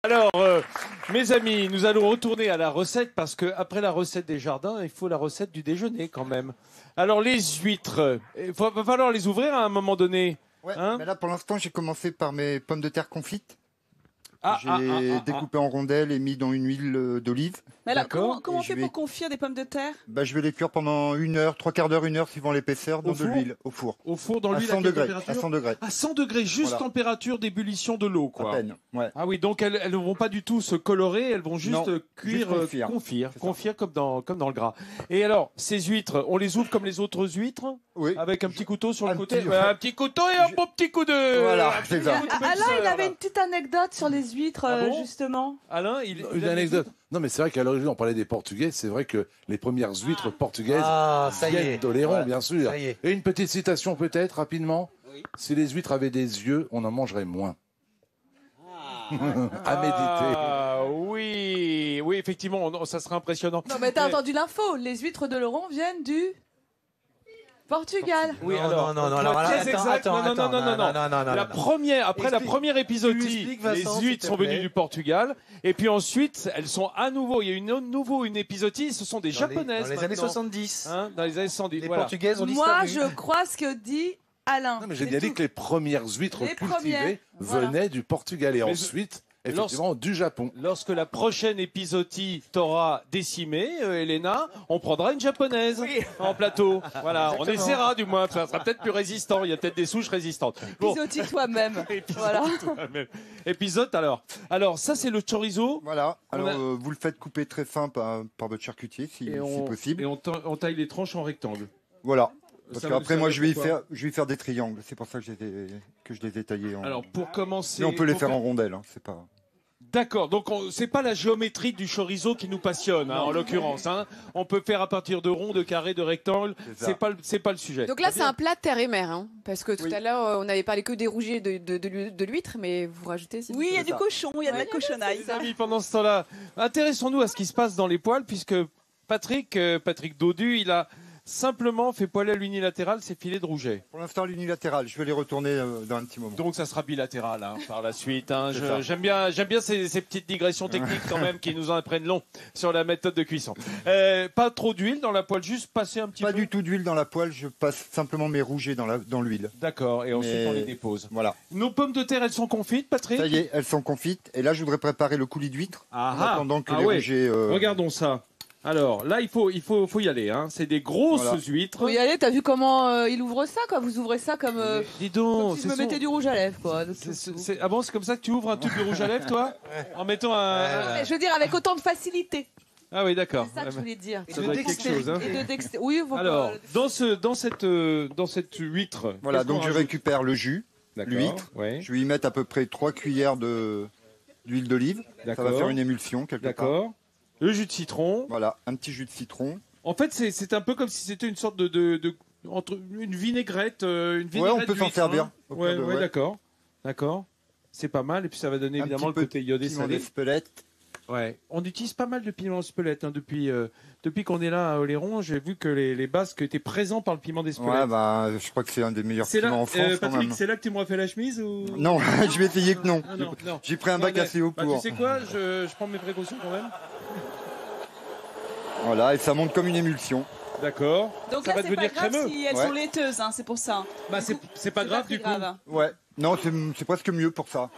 Alors, mes amis, nous allons retourner à la recette parce que après la recette des jardins, il faut la recette du déjeuner quand même. Alors, les huîtres, il va falloir les ouvrir à un moment donné. Ouais, Hein mais là pour l'instant j'ai commencé par mes pommes de terre confites. Ah, J'ai découpé en rondelles et mis dans une huile d'olive. Mais alors, D'accord. comment on Et fait je vais- pour confire des pommes de terre? Bah, je vais les cuire pendant 1 heure, 3/4 d'heure, 1 heure suivant l'épaisseur dans Au de four l'huile au four. Au four, dans À l'huile, 100 quelle degrés. température À 100 degrés. À 100 degrés, juste Voilà. température d'ébullition de l'eau, À quoi. peine. Ouais. Ah oui, donc elles vont pas du tout se colorer, elles vont juste Non, cuire, juste confire. confire comme dans le gras. Et alors, ces huîtres, on les ouvre comme les autres huîtres, Oui. avec un petit couteau sur le Un côté, petit- un petit couteau et un beau petit coup de. Voilà, un petit c'est ça. coup de Alain, minceur, il avait là. une petite anecdote sur les huîtres, Ah bon justement. Alain, Une anecdote. Non, mais c'est vrai qu'à l'origine, on parlait des Portugais. C'est vrai que les premières huîtres portugaises ça y viennent est. d'Oléron, Ouais, bien sûr. ça y est. Et une petite citation peut-être, rapidement. Si les huîtres avaient des yeux, on en mangerait moins. À méditer. Ah oui, oui, effectivement, ça serait impressionnant. Non, mais t'as entendu l'info. Les huîtres de Laurent viennent du Portugal. Oui, Non, alors, non, pour alors, être très attends, exact, attends, non, attends, non. La première, après la Explique- première tu épisodie, expliques, Vincent, les huîtres s'il sont te plaît. venues du Portugal, et puis ensuite, elles sont à nouveau, il y a une épisodie, ce sont des japonaises. Dans les années maintenant. 70. Hein, dans les années 110. Les voilà. Portugaises ont Moi, disparu. je crois ce que dit Alain. Non, mais j'ai C'est bien dit tout. que les premières huîtres Les cultivées premières, voilà. venaient du Portugal et Mais ensuite, effectivement, du Japon. Lorsque la prochaine épisodie t'aura décimé, Elena, on prendra une japonaise en plateau. Voilà, on essaiera du moins, ça sera peut-être plus résistant, il y a peut-être des souches résistantes. Bon. Pisotis toi-même. Voilà. Épisode alors. Alors ça c'est le chorizo. Voilà. Alors On a- vous le faites couper très fin par votre charcutier si possible. Et on taille les tranches en rectangle. Voilà. Parce Ça qu'après veut moi dire je vais y faire des triangles. C'est pour ça que je les ai taillés en. Alors pour commencer. Mais on peut les pour faire en rondelles. Hein, c'est pas. D'accord, donc c'est pas la géométrie du chorizo qui nous passionne, hein, en l'occurrence. Hein. On peut faire à partir de ronds, de carrés, de rectangles. C'est ça. C'est pas le sujet. Donc là, c'est un plat terre et mer, hein, parce que tout Oui. à l'heure, on n'avait parlé que des rougiers de l'huître, mais vous rajoutez. si vous Oui, il y a voulez. du cochon, il y a de la cochonaille. Les amis, pendant ce temps-là, intéressons-nous à ce qui se passe dans les poêles, puisque Patrick Dodu, il a simplement fait poêler à l'unilatéral ses filets de rouget. Pour l'instant l'unilatéral. Je vais les retourner dans un petit moment. Donc ça sera bilatéral hein, par la suite. Hein. C'est ça. J'aime bien ces petites digressions techniques quand même qui nous en apprennent long sur la méthode de cuisson. Pas trop d'huile dans la poêle, juste passer un petit Pas peu. du tout d'huile dans la poêle. Je passe simplement mes rougets dans l'huile. D'accord, et ensuite Mais- on les dépose. Voilà. Nos pommes de terre, elles sont confites, Patrick? Ça y est, elles sont confites. Et là, je voudrais préparer le coulis d'huître. Ah, En attendant que ah les ouais. rougets. Regardons ça. Alors là, il faut y aller. Hein. C'est des grosses Voilà. huîtres. Faut y aller, t'as vu comment il ouvre ça, quoi. Vous ouvrez ça comme, Dis comme donc, si je me mettais du rouge à lèvres, quoi. Donc, Ah bon, c'est comme ça que tu ouvres un tube de rouge à lèvres, toi? En mettant un. Je veux dire, avec autant de facilité. Ah oui, d'accord. C'est ça que je voulais dire. Ça doit être quelque chose. Hein. Et de dextérité. Oui, faut Alors, pas- dans cette huître. Voilà, qu'est-ce qu'on donc je rajoute? récupère le jus, D'accord, l'huître. ouais. Je vais y mettre à peu près 3 cuillères d'huile d'olive. Ça va D'accord. faire une émulsion quelque part. D'accord. Le jus de citron. Voilà, un petit jus de citron. En fait, c'est un peu comme si c'était une sorte entre une vinaigrette. Une vinaigrette Ouais, on peut s'en d'huître, servir. hein. Au Ouais, pire de- ouais, ouais. d'accord. D'accord. C'est pas mal. Et puis ça va donner Un évidemment le petit peu côté iodé piment salé. d'Espelette. Ouais. On utilise pas mal de piment d'Espelette hein, depuis qu'on est là à Oléron. J'ai vu que les Basques étaient présents par le piment d'Espelette. Ouais, bah, je crois que c'est un des meilleurs c'est là, piments en France quand Patrick, même. c'est là que tu m'aurais fait la chemise ou Non, je vais essayer que non. Ah, non, non. J'ai pris un bac Ouais, assez haut bah, pour. tu sais quoi, je prends mes précautions quand même. Voilà, et ça monte comme une émulsion. D'accord. Donc ça là, va c'est devenir pas grave crémeux. si elles Ouais. sont laiteuses, hein, c'est pour ça. Bah, c'est pas grave très du coup. Ouais. Non, c'est presque mieux pour ça.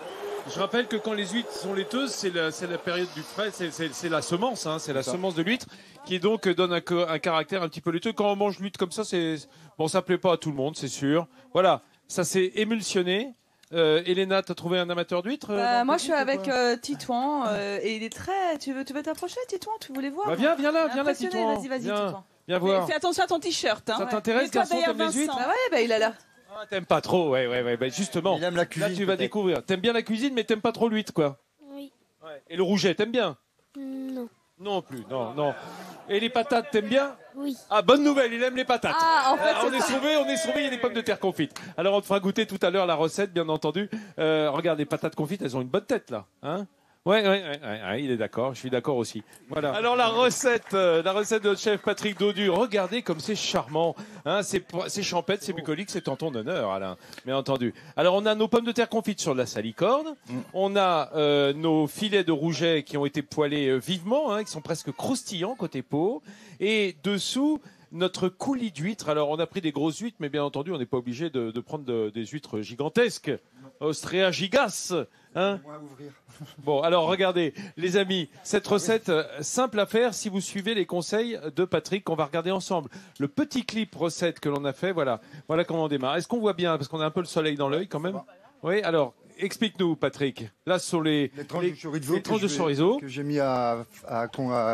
Je rappelle que quand les huîtres sont laiteuses, c'est la période du frais, c'est la semence, hein, c'est la semence de l'huître qui donc donne un caractère un petit peu laiteux. Quand on mange l'huître comme ça, ça plaît pas à tout le monde, c'est sûr. Voilà, ça s'est émulsionné. Elena, t'as trouvé un amateur d'huîtres dans Moi, le je suis public, avec ou quoi Titouan et il est très. Tu veux t'approcher, Titouan? Tu voulais voir? Bah, viens là, Impressionné, Titouan. Vas-y, Viens, Titouan. viens voir. Fais attention à ton t-shirt. Hein, Ça t'intéresse, Et toi, garçon, d'ailleurs, t'aimes les huîtres Vincent. Ah ouais, bah il a l'air. Ah, t'aimes pas trop, ouais, bah, justement. Il aime la cuisine. Là, tu vas peut-être. découvrir. T'aimes bien la cuisine, mais t'aimes pas trop l'huître, quoi. Oui. Ouais. Et le rouget, t'aimes bien? Non. Non plus, non. Et les patates, t'aimes bien? Oui. Ah, bonne nouvelle, il aime les patates. Ah, en fait, On est sauvés, il y a des pommes de terre confites. Alors, on te fera goûter tout à l'heure la recette, bien entendu. Regarde, les patates confites, elles ont une bonne tête, là. Hein Ouais, il est d'accord. Je suis d'accord aussi. Voilà. Alors la recette de notre chef Patrick Dodu. Regardez comme c'est charmant. Hein, c'est champêtre, c'est bucolique, c'est en ton honneur, Alain. Bien entendu. Alors on a nos pommes de terre confites sur de la salicorne. On a nos filets de rouget qui ont été poêlés vivement, hein, qui sont presque croustillants côté peau. Et dessous, notre coulis d'huîtres. Alors, on a pris des grosses huîtres, mais bien entendu, on n'est pas obligé de prendre des huîtres gigantesques. Ostrea gigas. Hein. Bon, alors regardez, les amis, cette recette simple à faire si vous suivez les conseils de Patrick qu'on va regarder ensemble. Le petit clip recette que l'on a fait, voilà comment on démarre. Est-ce qu'on voit bien? Parce qu'on a un peu le soleil dans l'œil quand même. Oui, alors, explique-nous, Patrick. Là, ce sont les tranches de chorizo que j'ai mis à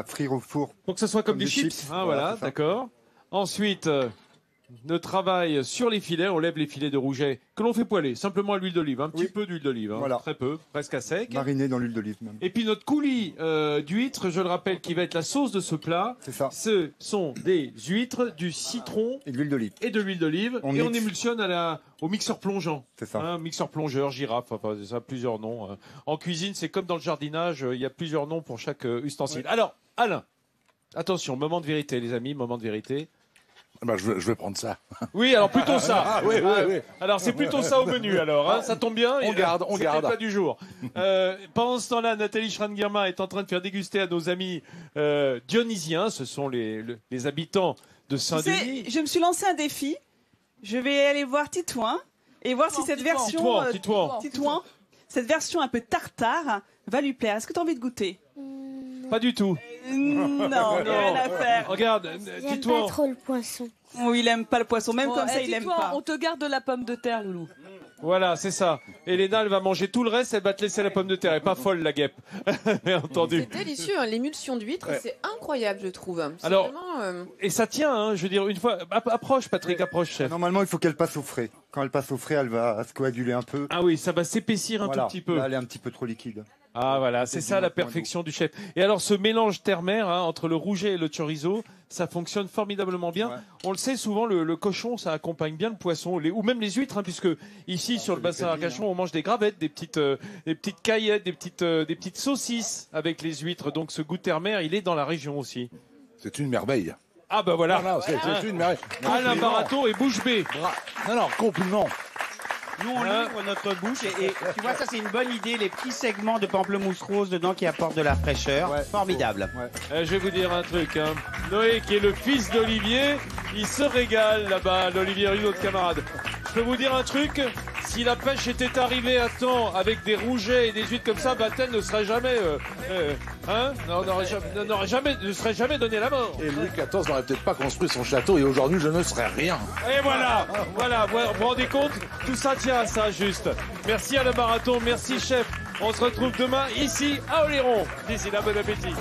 frire au four. Pour que ce soit comme des chips. Ah, voilà, d'accord. Ensuite, le travail sur les filets. On lève les filets de rouget que l'on fait poêler simplement à l'huile d'olive. Un petit peu d'huile d'olive, hein, voilà. Très peu, presque à sec. Mariné dans l'huile d'olive même. Et puis notre coulis d'huîtres, je le rappelle, qui va être la sauce de ce plat. C'est ça. Ce sont des huîtres, du citron et de l'huile d'olive. On émulsionne au mixeur plongeant. C'est ça. Hein, mixeur plongeur, girafe, enfin, ça a plusieurs noms. En cuisine, c'est comme dans le jardinage, il y a plusieurs noms pour chaque ustensile. Oui. Alors, Alain, attention, moment de vérité, les amis, moment de vérité. Ben, je vais prendre ça. Oui, alors plutôt ça. Oui. Alors c'est plutôt ça au menu alors. Hein, ça tombe bien. On garde. C'est le plat du jour. Pendant ce temps-là, Nathalie Schran-Guillermin est en train de faire déguster à nos amis dionysiens. Ce sont les habitants de Saint-Denis. Je me suis lancé un défi. Je vais aller voir Titouan et voir si cette version Titouan. Cette version un peu tartare va lui plaire. Est-ce que tu as envie de goûter? Pas du tout. Non, rien à faire. Regarde, J'aime pas trop le poisson. Oui, il aime pas le poisson, même comme ça, il aime pas. On te garde de la pomme de terre, Loulou. Voilà, c'est ça. Elena, elle va manger tout le reste, elle va te laisser la pomme de terre. Elle est pas folle, la guêpe. Bien entendu. C'est délicieux, hein. L'émulsion d'huître, c'est incroyable, je trouve. Alors, vraiment, et ça tient, hein, je veux dire, une fois. Approche, Patrick, approche, chef. Normalement, il faut qu'elle passe au frais. Quand elle passe au frais, elle va se coaguler un peu. Ah oui, ça va s'épaissir un tout petit peu. Là, elle est un petit peu trop liquide. Ah voilà, c'est ça la perfection du chef. Et alors ce mélange terre-mer entre le rouget et le chorizo, ça fonctionne formidablement bien. Ouais. On le sait souvent, le cochon, ça accompagne bien le poisson, ou même les huîtres, hein, puisque ici sur le bassin d'Arcachon, on mange des gravettes, des petites caillettes, des petites saucisses avec les huîtres. Donc ce goût terre-mer, il est dans la région aussi. C'est une merveille. Ah bah voilà. C'est une merveille. Alain Barato et bouche bée. Non, compliment. Nous, on livre notre bouche et tu vois, ça, c'est une bonne idée. Les petits segments de pamplemousse rose dedans qui apportent de la fraîcheur. Ouais. Formidable. Ouais. Je vais vous dire un truc. Hein. Noé, qui est le fils d'Olivier, il se régale là-bas, l'Olivier Rue, notre camarade. Je peux vous dire un truc. Si la pêche était arrivée à temps avec des rougets et des huîtres comme ça, Batten ne serait jamais, ne serait jamais donné la mort. Et Louis XIV n'aurait peut-être pas construit son château et aujourd'hui je ne serais rien. Et voilà, vous vous rendez compte? Tout ça tient à ça, juste. Merci Alain Baraton, merci chef. On se retrouve demain ici à Oléron. D'ici là, bon appétit.